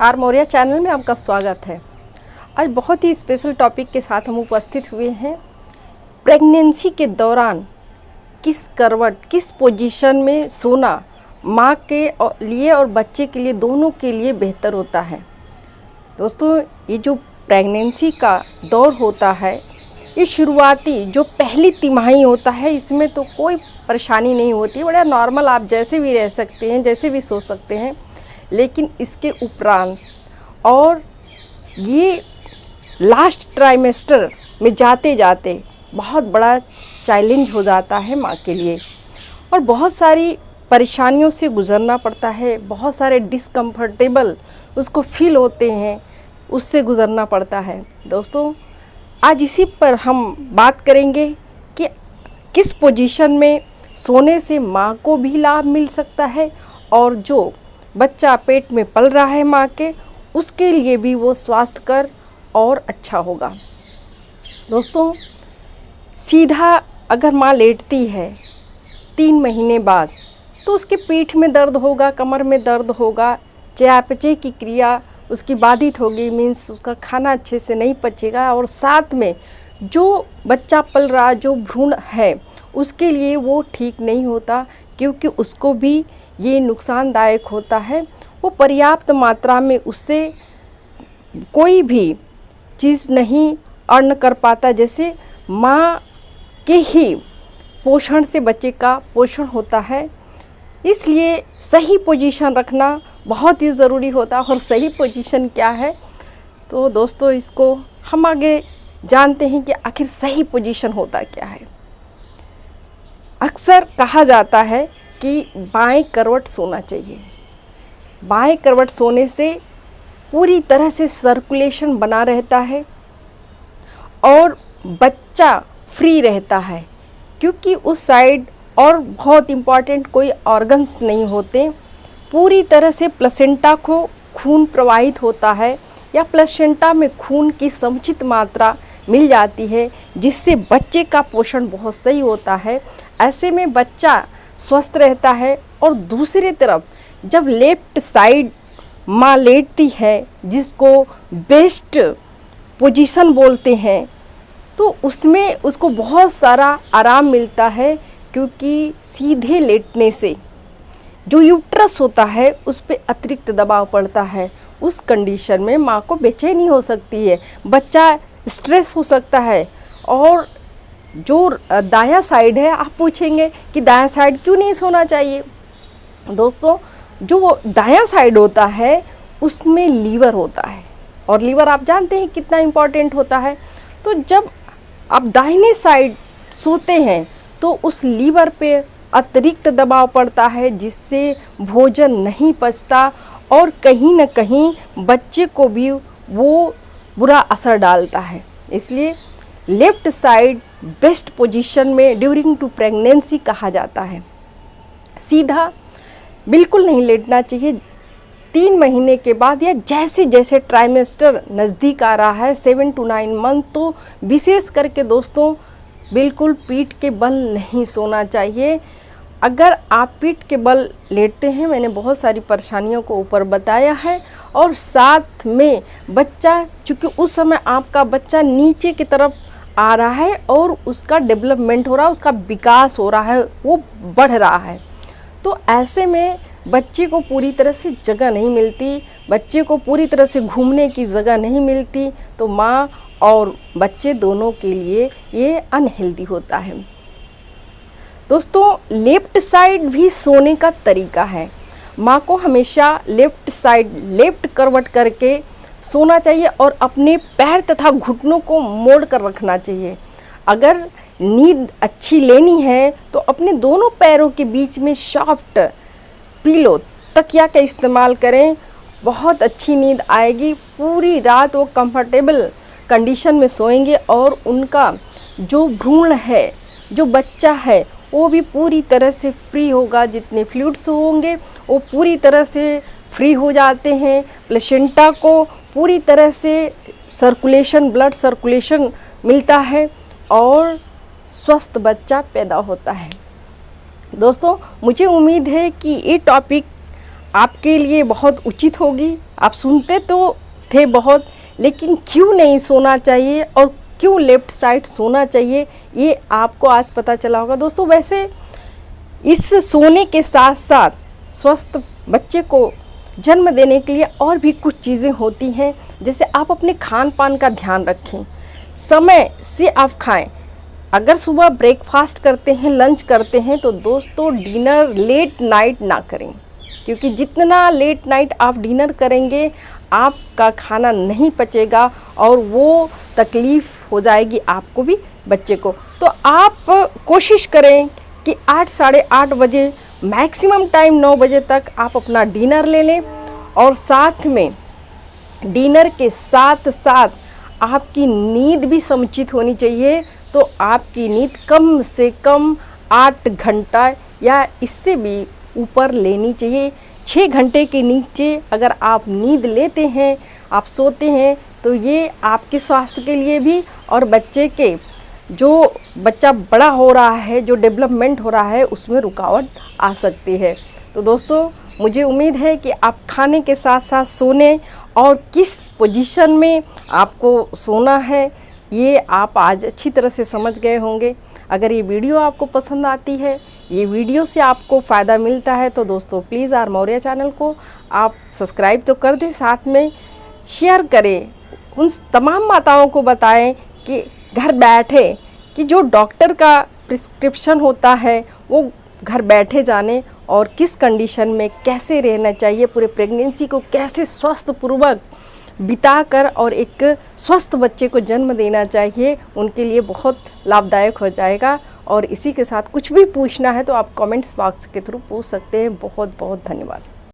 Are Maurya channel में आपका स्वागत है। आज बहुत ही स्पेशल टॉपिक के साथ हम उपस्थित हुए हैं। प्रेगनेंसी के दौरान किस करवट, किस पोजीशन में सोना माँ के लिए और बच्चे के लिए, दोनों के लिए बेहतर होता है। दोस्तों, ये जो प्रेगनेंसी का दौर होता है, ये शुरुआती जो पहली तिमाही होता है, इसमें तो कोई परेशानी नहीं होती, बड़ा नॉर्मल, आप जैसे भी रह सकते हैं, जैसे भी सो सकते हैं। लेकिन इसके उपरांत और ये लास्ट ट्राइमेस्टर में जाते जाते बहुत बड़ा चैलेंज हो जाता है माँ के लिए, और बहुत सारी परेशानियों से गुज़रना पड़ता है। बहुत सारे डिस्कम्फर्टेबल उसको फील होते हैं, उससे गुज़रना पड़ता है। दोस्तों, आज इसी पर हम बात करेंगे कि किस पोजीशन में सोने से माँ को भी लाभ मिल सकता है, और जो बच्चा पेट में पल रहा है माँ के, उसके लिए भी वो स्वास्थ्यकर और अच्छा होगा। दोस्तों, सीधा अगर माँ लेटती है 3 महीने बाद, तो उसके पीठ में दर्द होगा, कमर में दर्द होगा, चयापचय की क्रिया उसकी बाधित होगी, मीन्स उसका खाना अच्छे से नहीं पचेगा, और साथ में जो बच्चा पल रहा, जो भ्रूण है, उसके लिए वो ठीक नहीं होता, क्योंकि उसको भी ये नुकसानदायक होता है। वो पर्याप्त मात्रा में उससे कोई भी चीज़ नहीं अर्न कर पाता, जैसे माँ के ही पोषण से बच्चे का पोषण होता है। इसलिए सही पोजीशन रखना बहुत ही ज़रूरी होता है। और सही पोजीशन क्या है, तो दोस्तों इसको हम आगे जानते हैं कि आखिर सही पोजीशन होता क्या है। अक्सर कहा जाता है कि बाएं करवट सोना चाहिए। बाएं करवट सोने से पूरी तरह से सर्कुलेशन बना रहता है और बच्चा फ्री रहता है, क्योंकि उस साइड और बहुत इम्पॉर्टेंट कोई ऑर्गन्स नहीं होते। पूरी तरह से प्लेसेंटा को खून प्रवाहित होता है, या प्लेसेंटा में खून की समुचित मात्रा मिल जाती है, जिससे बच्चे का पोषण बहुत सही होता है। ऐसे में बच्चा स्वस्थ रहता है। और दूसरी तरफ जब लेफ्ट साइड माँ लेटती है, जिसको बेस्ट पोजीशन बोलते हैं, तो उसमें उसको बहुत सारा आराम मिलता है, क्योंकि सीधे लेटने से जो यूट्रस होता है उस पर अतिरिक्त दबाव पड़ता है। उस कंडीशन में माँ को बेचैनी हो सकती है, बच्चा स्ट्रेस हो सकता है। और जो दायां साइड है, आप पूछेंगे कि दायां साइड क्यों नहीं सोना चाहिए। दोस्तों, जो दायां साइड होता है उसमें लीवर होता है, और लीवर आप जानते हैं कितना इम्पॉर्टेंट होता है। तो जब आप दाहिने साइड सोते हैं तो उस लीवर पे अतिरिक्त दबाव पड़ता है, जिससे भोजन नहीं पचता, और कहीं ना कहीं बच्चे को भी वो बुरा असर डालता है। इसलिए लेफ्ट साइड बेस्ट पोजीशन में ड्यूरिंग टू प्रेगनेंसी कहा जाता है। सीधा बिल्कुल नहीं लेटना चाहिए। 3 महीने के बाद, या जैसे जैसे ट्राइमेस्टर नज़दीक आ रहा है, 7 to 9 मंथ, तो विशेष करके दोस्तों बिल्कुल पीठ के बल नहीं सोना चाहिए। अगर आप पीठ के बल लेटते हैं, मैंने बहुत सारी परेशानियों को ऊपर बताया है, और साथ में बच्चा, चूँकि उस समय आपका बच्चा नीचे की तरफ आ रहा है और उसका डेवलपमेंट हो रहा है, उसका विकास हो रहा है, वो बढ़ रहा है, तो ऐसे में बच्चे को पूरी तरह से जगह नहीं मिलती, बच्चे को पूरी तरह से घूमने की जगह नहीं मिलती, तो माँ और बच्चे दोनों के लिए ये अनहेल्दी होता है। दोस्तों, लेफ्ट साइड भी सोने का तरीका है। माँ को हमेशा लेफ्ट साइड, लेफ्ट करवट करके सोना चाहिए, और अपने पैर तथा घुटनों को मोड़ कर रखना चाहिए। अगर नींद अच्छी लेनी है तो अपने दोनों पैरों के बीच में सॉफ्ट पिलो, तकिया का इस्तेमाल करें, बहुत अच्छी नींद आएगी। पूरी रात वो कंफर्टेबल कंडीशन में सोएंगे, और उनका जो भ्रूण है, जो बच्चा है, वो भी पूरी तरह से फ्री होगा। जितने फ्लूइड्स होंगे वो पूरी तरह से फ्री हो जाते हैं। प्लेसेंटा को पूरी तरह से सर्कुलेशन, ब्लड सर्कुलेशन मिलता है, और स्वस्थ बच्चा पैदा होता है। दोस्तों, मुझे उम्मीद है कि ये टॉपिक आपके लिए बहुत उचित होगी, आप सुनते तो थे बहुत, लेकिन क्यों नहीं सोना चाहिए और क्यों लेफ्ट साइड सोना चाहिए ये आपको आज पता चला होगा। दोस्तों वैसे इस सोने के साथ साथ स्वस्थ बच्चे को जन्म देने के लिए और भी कुछ चीज़ें होती हैं, जैसे आप अपने खान पान का ध्यान रखें, समय से आप खाएं। अगर सुबह ब्रेकफास्ट करते हैं, लंच करते हैं, तो दोस्तों डिनर लेट नाइट ना करें, क्योंकि जितना लेट नाइट आप डिनर करेंगे आपका खाना नहीं पचेगा और वो तकलीफ़ हो जाएगी आपको भी बच्चे को। तो आप कोशिश करें कि 8 साढ़े 8 बजे मैक्सिमम टाइम 9 बजे तक आप अपना डिनर ले लें, और साथ में डिनर के साथ साथ आपकी नींद भी समुचित होनी चाहिए। तो आपकी नींद कम से कम 8 घंटा या इससे भी ऊपर लेनी चाहिए। 6 घंटे के नीचे अगर आप नींद लेते हैं, आप सोते हैं, तो ये आपके स्वास्थ्य के लिए भी और बच्चे के जो बच्चा बड़ा हो रहा है, जो डेवलपमेंट हो रहा है, उसमें रुकावट आ सकती है। तो दोस्तों मुझे उम्मीद है कि आप खाने के साथ साथ सोने और किस पोजीशन में आपको सोना है ये आप आज अच्छी तरह से समझ गए होंगे। अगर ये वीडियो आपको पसंद आती है, ये वीडियो से आपको फ़ायदा मिलता है, तो दोस्तों प्लीज़ आर मौर्य चैनल को आप सब्सक्राइब तो कर दें, साथ में शेयर करें, उन तमाम माताओं को बताएं कि घर बैठे कि जो डॉक्टर का प्रिस्क्रिप्शन होता है वो घर बैठे जाने और किस कंडीशन में कैसे रहना चाहिए, पूरे प्रेगनेंसी को कैसे स्वस्थ पूर्वक बिताकर और एक स्वस्थ बच्चे को जन्म देना चाहिए, उनके लिए बहुत लाभदायक हो जाएगा। और इसी के साथ कुछ भी पूछना है तो आप कमेंट्स बॉक्स के थ्रू पूछ सकते हैं। बहुत बहुत धन्यवाद।